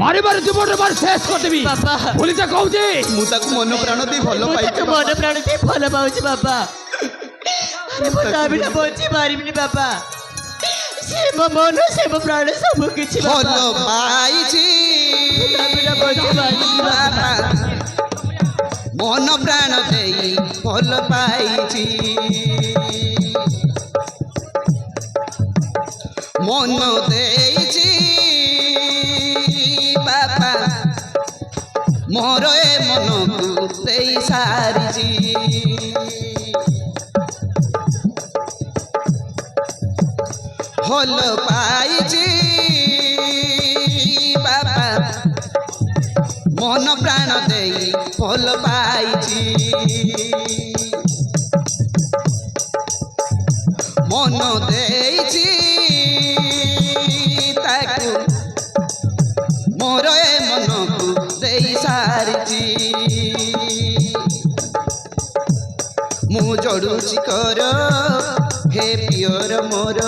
মারিবার জীবন মার শেষ করদেবি বাবা বলিতে কହୁଛି ମୁଁ ତାକୁ ମନ ପ୍ରାଣ ଦେଇ ଭଲ ପାଇଛି ମନ ପ୍ରାଣ ଦେଇ ଭଲ ପାଉଛି ବାବା ଆରେ ମୁଁ ତା ବିନା ବଞ୍ଚି ପାରିବିନି ବାବା ସେ ମୋ ମନ ସେ ମୋ ପ୍ରାଣ ସବୁ କିଛି ଭଲ ବାବା ପାଇଛି ତା ବିନା ବଞ୍ଚି ପାରିବିନି ବାବା ମନ ପ୍ରାଣ ଦେଇ ଭଲ ପାଇଛି ମନ ଦେଇଛି ବାପା ମୋର ଏ ମନକୁ ଦେଇ ସାରିଛି ଭଲ ପାଇଛି ବାପା ମନ ପ୍ରାଣ ଦେଇ ଭଲ ପାଇଛି ମନ ଦେଇଛି ତାକୁ ମୋର ଏ ମନକୁ ଦେଇ ସାରିଛି ମୁଁ ଜଡ଼ୁଛି କର ହେ ପିଅର ମୋର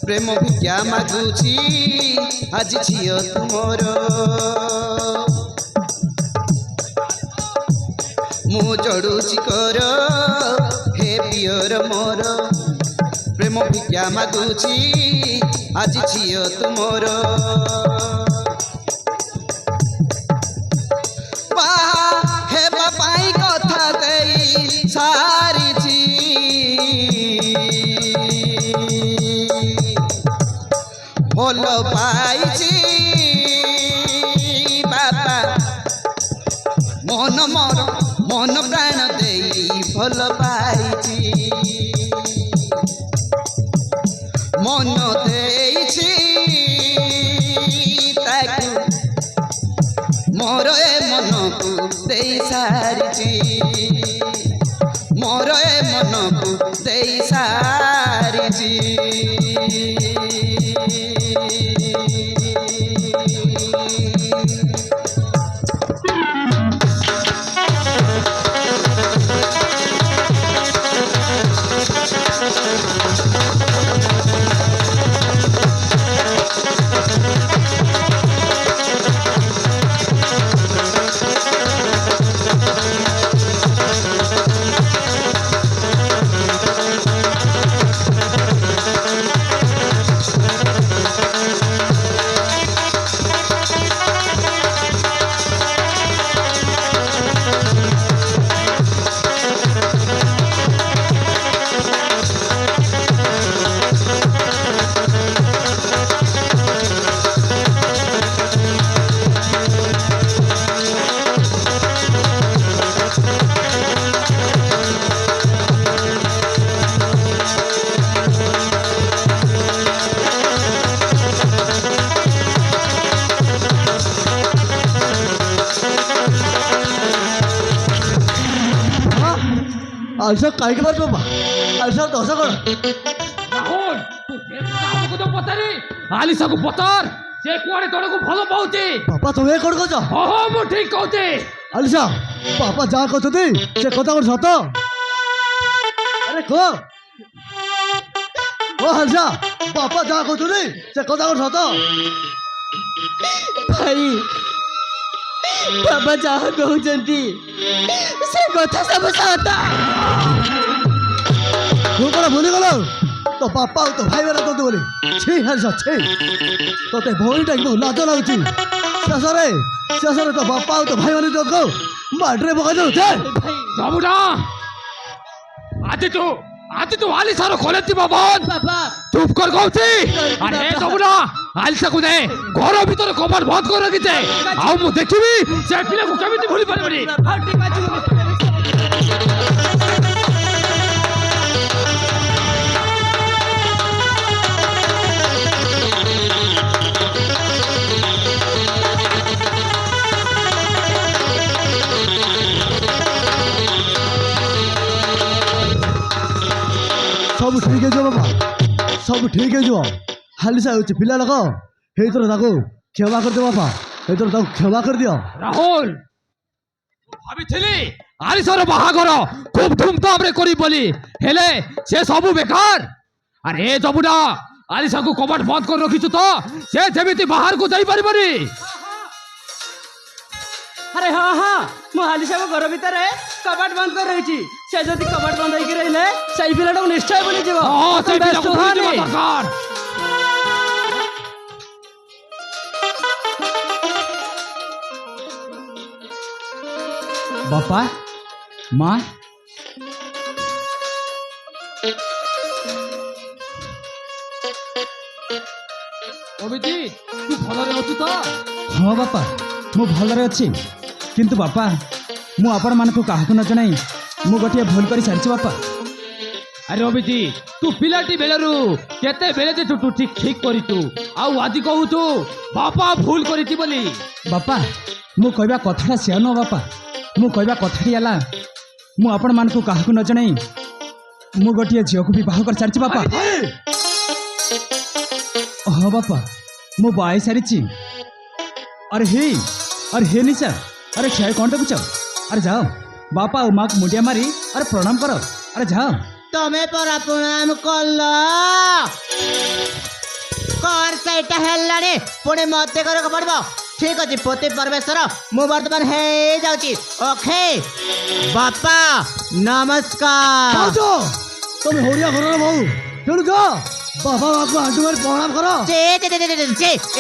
ପ୍ରେମ ଭିକ୍ଷା ମାଗୁଛି ଆଜି ଝିଅ ତୁମର ମୁଁ ଜଡ଼ୁଛି କର ହେ ପିଅର ମୋର ପ୍ରେମ ଭିକ୍ଷା ମାଗୁଛି ଆଜି ଝିଅ ତୁମର ବାହା ହେବା ପାଇଁ କଥା ଦେଇ ସାରିଛି ଭଲ ପାଇଛି ବାପା ମନ ମୋର ମନ ପ୍ରାଣ ଦେଇ ଭଲ ପାଇଛି ମନ ଦେଇଛି ତାକୁ ମୋର ଏ ମନକୁ ଦେଇ ସାରିଛି ମୋର ଏ ମନକୁ ଦେଇ ସାରିଛି আলসা কাইকে পার বাবা আলসা দশা কর রাহুল তু যে আমাকে তো পচারি আলিসাକୁ পচার সে কোয়াড়ে তোরକୁ ଭଲ ପାଉଛି বাবা তুমি কোন কছ ଓହୋ ମୁଁ ଠିକ କହୁଛି আলসা বাবা যা কছতি সে কথা কোন সত আরে কো ও আলসা বাবা যা কছতি সে কথা কোন সত ଭାଇ ବାବା ଯାହା କହୁଛନ୍ତି ସେ କଥା ସବୁ ସତ ତୁ କଣ ଭୁଲି ଗଲ তো বাপা তো ভাই বেলা তোতে বলে ছি আলসা ছি তোতে ভଉଣୀଟା একদম লাଜ ଲାଗୁଛି ଶେଷରେ ତ ବାପା ଆଉ ତ ଭାଇମାନେ ତୋକୁ ମାଟିରେ ପକାଇ ଦେଉ ଜମୁନା ଆଜି ତୁ ଆଲିସାର କଲେଜ ଯିବ ବନ୍ଦ ବାବା ଚୁପ କର କହୁଛି ଆରେ ଜମୁନା ଆଲିସାକୁ ନେ ଘର ଭିତରେ କବାଟ ବନ୍ଦ କରି ରଖିଛେ ଆଉ ମୁଁ ଦେଖିବି ସେ ପିଲାକୁ କେମିତି ଭୁଲି ପାରିବନି सब ठीक है बाबा सब ठीक है हालिसा हो पिला लोक ହେଇଥର क्षमा कर दे बापा ହେଇଥର क्षमा कर दियो রাহুল ভাবিছিলি আলিসার বাহাঘর খুব ধুমধামরে করি বলি হেলে সে সবু বেকার আর এ যমুনা ଆଲିସାକୁ କବାଟ ବନ୍ଦ କରି ରଖିଛୁ ତ ସେ ଯେମିତି ବାହାରକୁ ଯାଇପାରିବନି। ଆରେ ହଁ ହଁ ମୁଁ ଆଲିସାକୁ ଘର ଭିତରେ କବାଟ ବନ୍ଦ କରି ରହିଛି। ସେ ଯଦି କବାଟ ବନ୍ଦ ହେଇକି ରହିଲେ ସେଇ ପିଲାଟାକୁ ନିଶ୍ଚୟ ବୁଲିଯିବ। ହଁ ସେ ବ୍ୟସ୍ତ ପିଲାକୁ ଭୁଲିଯିବା ହୁଅନି। ଦରକାର। ବାପା ମା ଅଭିଜିତ ତୁ ଭଲରେ ଅଛୁ ତ? ହଁ ବାପା ମୁଁ ଭଲରେ ଅଛି। କିନ୍ତୁ ବାପା ମୁଁ ଆପଣମାନଙ୍କୁ କାହାକୁ ନ ଜଣାଇ ମୁଁ ଗୋଟିଏ ଭୁଲ କରି ସାରିଛି ବାପା। ଆରେ ଅଭିଜିତ ତୁ ପିଲାଟି ବେଳରୁ କେତେବେଳେ ଯେ ତୁ ଠିକ କରିଛୁ ଆଉ ଆଜି କହୁଛୁ ବାପା ଭୁଲ କରିଛି ବୋଲି। ବାପା ମୁଁ କହିବା କଥାଟା ସେୟା ନୁହଁ ବାପା। ମୁଁ କହିବା କଥାଟି ହେଲା ମୁଁ ଆପଣମାନଙ୍କୁ କାହାକୁ ନ ଜଣାଇ ମୁଁ ଗୋଟିଏ ଝିଅକୁ ବିବାହ କରି ସାରିଛି ବାପା। ହଁ ବାପା ମୁଁ ବାହା ହେଇ ସାରିଛି। अरे हे निशा अरे क्या कौन देखुच? अरे जाओ बापा और माँ को मुंडिया मारी अरे प्रणाम करो। अरे जाओ ତମେ ପରା ପ୍ରଣାମ କଲ କଣ ସେଇଟା ହେଲାଣି ପୁଣି ମତେ କରିବାକୁ ପଡିବ। ଠିକ ଅଛି ପତି ପରମେଶ୍ୱର ମୁଁ ବର୍ତ୍ତମାନ ହେଇଯାଉଛି। ଓକେ ବାପା ନମସ୍କାର। ଭାଉଜ ତମେ ହରିଆ ଘରର ବୋହୁ ତେଣୁ ଯା ବାବା ମାକୁ ଆଣ୍ଠୁ ମାରି ପ୍ରଣାମ କର।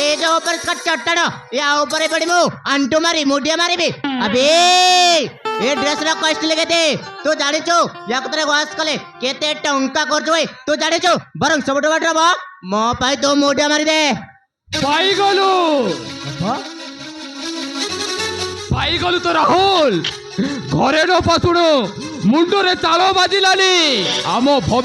ଏ ଯୋଉ ଅପରିଷ୍କାର ଚଟାଣ ୟା ଉପରେ ପଡି ମୁଁ ଆଣ୍ଟୁ ମାରି ମୁଣ୍ଡିଆ ମାରିବି। ଆବେ ଏ ଡ୍ରେସ ର କଷ୍ଟ କେତେ ତୁ ଜାଣିଛୁ? ୟାକୁ ଥରେ ୱାଶ କଲେ କେତେ ଟଙ୍କା ଖର୍ଚ୍ଚ ହୁଏ ତୁ ଜାଣିଛୁ? ବରଂ ସବୁଠୁ ବାଟର ହବ ମୋ ପାଇଁ ତୁ ମୁଣ୍ଡିଆ ମାରିଦେ। ପାଇଗଲୁ ପାଇଗଲୁ ତ ରାହୁଲ। ଘରେ ନ ପାଶୁଣୁ ମୁଣ୍ଡରେ ତାଳ ବାଜିଲାନି। ଆମ